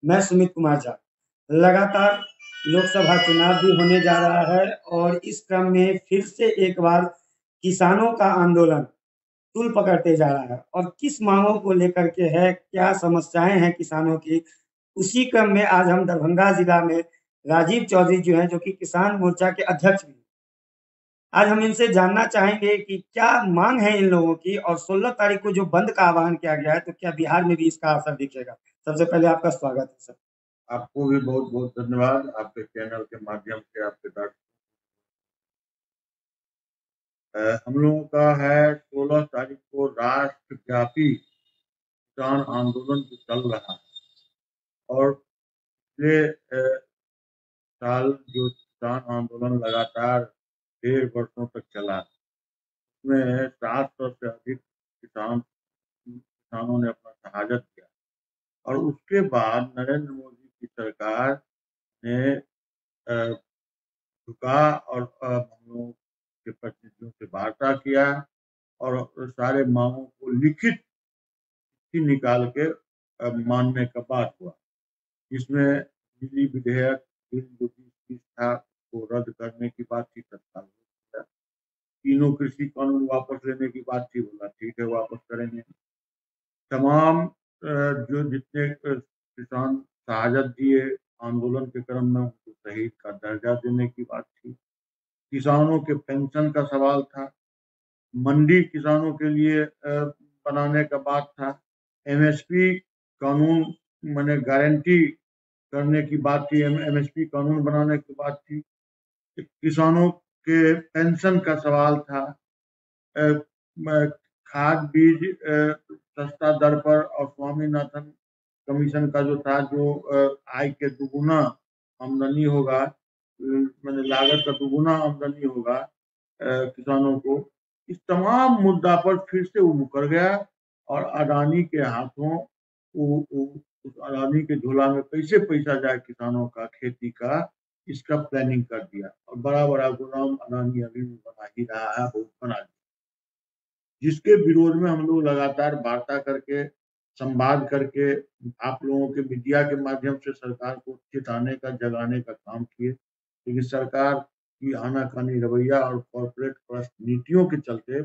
मैं सुमित कुमार झा। लगातार लोकसभा चुनाव भी होने जा रहा है और इस क्रम में फिर से एक बार किसानों का आंदोलन तूल पकड़ते जा रहा है और किस मांगों को लेकर के है, क्या समस्याएं हैं किसानों की, उसी क्रम में आज हम दरभंगा जिला में राजीव चौधरी जो हैं, जो कि किसान मोर्चा के अध्यक्ष भी हैं। आज हम इनसे जानना चाहेंगे कि क्या मांग है इन लोगों की और 16 तारीख को जो बंद का आह्वान किया गया है, तो क्या बिहार में भी इसका असर दिखेगा? सबसे पहले आपका स्वागत है सर। आपको भी बहुत बहुत धन्यवाद आपके चैनल के माध्यम से आपके साथ। हम लोगों का है 16 तारीख को राष्ट्रव्यापी किसान आंदोलन जो चल रहा है और पिछले साल जो किसान आंदोलन लगातार 1.5 वर्षों तक चला, उसमें 700 से अधिक किसानों ने अपना शहादत दिया और उसके बाद नरेंद्र मोदी की सरकार ने झुका और हम लोगों के प्रतिनिधियों से वार्ता किया और सारे मांगों को लिखित चिट्ठी निकाल के मानने का बात हुआ, जिसमें बिजली विधेयक बिल जो 2030 था उसको रद्द करने की बात थी, तत्काल तीनों कृषि कानून वापस लेने की बात थी, बोला ठीक है वापस करेंगे। तमाम जो जितने किसान शहादत दिए आंदोलन के क्रम में उनको शहीद का दर्जा देने की बात थी। किसानों के पेंशन का सवाल था, मंडी किसानों के लिए बनाने का बात था, एमएसपी कानून माने गारंटी करने की बात थी, एमएसपी कानून बनाने की बात थी, किसानों के पेंशन का सवाल था, खाद बीज सस्ता दर पर और स्वामीनाथन कमीशन का जो था, जो आय के दुगुना आमदनी होगा, मैंने लागत का दुगुना आमदनी होगा किसानों को, इस तमाम मुद्दा पर फिर से वो मुकर गया और अडानी के हाथों उस अडानी के झोला में कैसे पैसा जाए किसानों का, खेती का, इसका प्लानिंग कर दिया और बड़ा बड़ा गोदाम अडानी अभी भी बना ही रहा है, बहुत बना दिया, जिसके विरोध में हम लोग लगातार वार्ता करके, संवाद करके, आप लोगों के मीडिया के माध्यम से सरकार को चेताने का, जगाने का काम किए, लेकिन सरकार की आनाकानी रवैया और कॉर्पोरेट परस्त नीतियों के चलते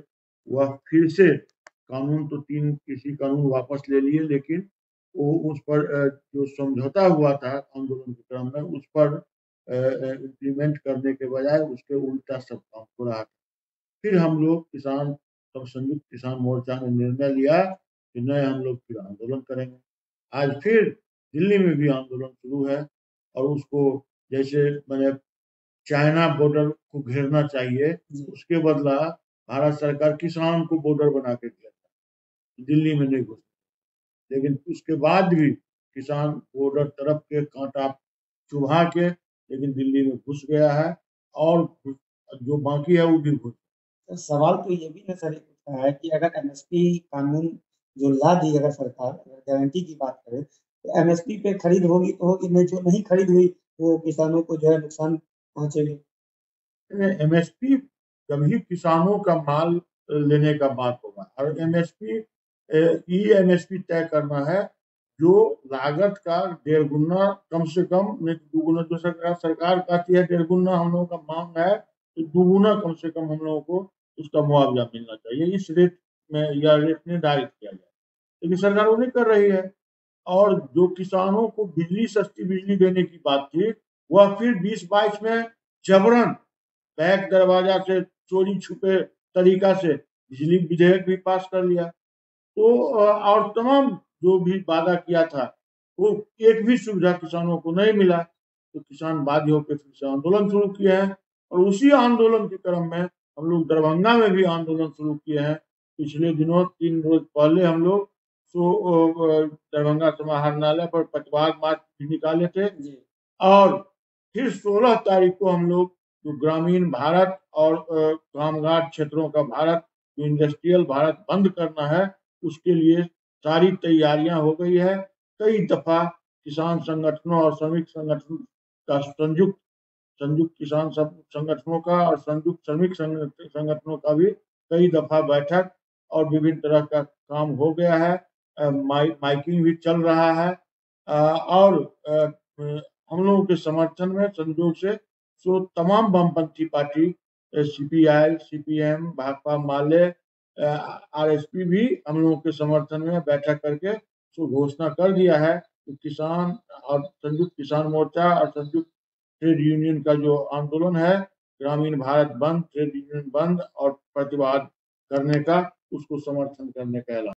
वह फिर से कानून तो 3 कृषि कानून वापस ले लिए, लेकिन वो उस पर जो समझौता हुआ था आंदोलन के क्रम में, उस पर इम्प्लीमेंट करने के बजाय उसके उल्टा सब काम हो रहा था। फिर हम लोग किसान सब संयुक्त किसान मोर्चा ने निर्णय लिया कि नहीं, हम लोग फिर आंदोलन करेंगे। आज फिर दिल्ली में भी आंदोलन शुरू है और उसको जैसे मैंने चाइना बॉर्डर को घेरना चाहिए, उसके बदला भारत सरकार किसान को बॉर्डर बना के दिया था, दिल्ली में नहीं घुस, लेकिन उसके बाद भी किसान बॉर्डर तरफ के कांटा चुभा के लेकिन दिल्ली में घुस गया है और जो बाकी है वो भी घुस। सवाल तो ये भी ना सर उठता है कि अगर एमएसपी कानून जो ला दी, अगर सरकार अगर गारंटी की बात करे, तो एमएसपी पे खरीद होगी तो होगी, नहीं जो नहीं खरीद हुई वो किसानों को जो है नुकसान पहुंचेगी। एमएसपी कभी किसानों का माल लेने का बात होगा और एमएसपी ई एमएसपी तय करना है जो लागत का 1.5 गुना कम से कम, नहीं तो 2 गुना, जो सरकार कहती है 1.5 गुना हम लोगों का मांग है, तो 2 गुना कम से कम हम लोगों को उसका मुआवजा मिलना चाहिए, इस रेट में या रेट निर्धारित किया जाए, लेकिन सरकार वो नहीं कर रही है। और जो किसानों को बिजली, सस्ती बिजली देने की बात थी, वह फिर 2022 में जबरन बैक दरवाजा से चोरी छुपे तरीका से बिजली विधेयक भी पास कर लिया। तो और तमाम जो भी वादा किया था वो एक भी सुविधा किसानों को नहीं मिला, तो किसान बाध्य होकर फिर से आंदोलन शुरू किए हैं और उसी आंदोलन के क्रम में हम लोग दरभंगा में भी आंदोलन शुरू किए हैं। पिछले दिनों 3 रोज पहले हम लोग दरभंगा समाहरणालय पर पटवार मार्च भी निकाले थे और फिर 16 तारीख को हम लोग जो ग्रामीण भारत और कामगार क्षेत्रों का भारत, जो इंडस्ट्रियल भारत बंद करना है, उसके लिए सारी तैयारियां हो गई है। कई दफा किसान संगठनों और श्रमिक संगठन का संयुक्त किसान संगठनों का और संयुक्त श्रमिक संगठनों का भी कई दफा बैठक और विभिन्न तरह का काम हो गया है। माइकिंग भी चल रहा है और हम लोगों के समर्थन में संयोग से तमाम वामपंथी पार्टी सीपीआई, सीपीएम, भाकपा, माले, आरएसपी भी हम लोगों के समर्थन में बैठक करके घोषणा कर दिया है कि किसान और संयुक्त किसान मोर्चा और संयुक्त ट्रेड यूनियन का जो आंदोलन है, ग्रामीण भारत बंद, ट्रेड यूनियन बंद और प्रतिवाद करने का, उसको समर्थन करने का ऐलान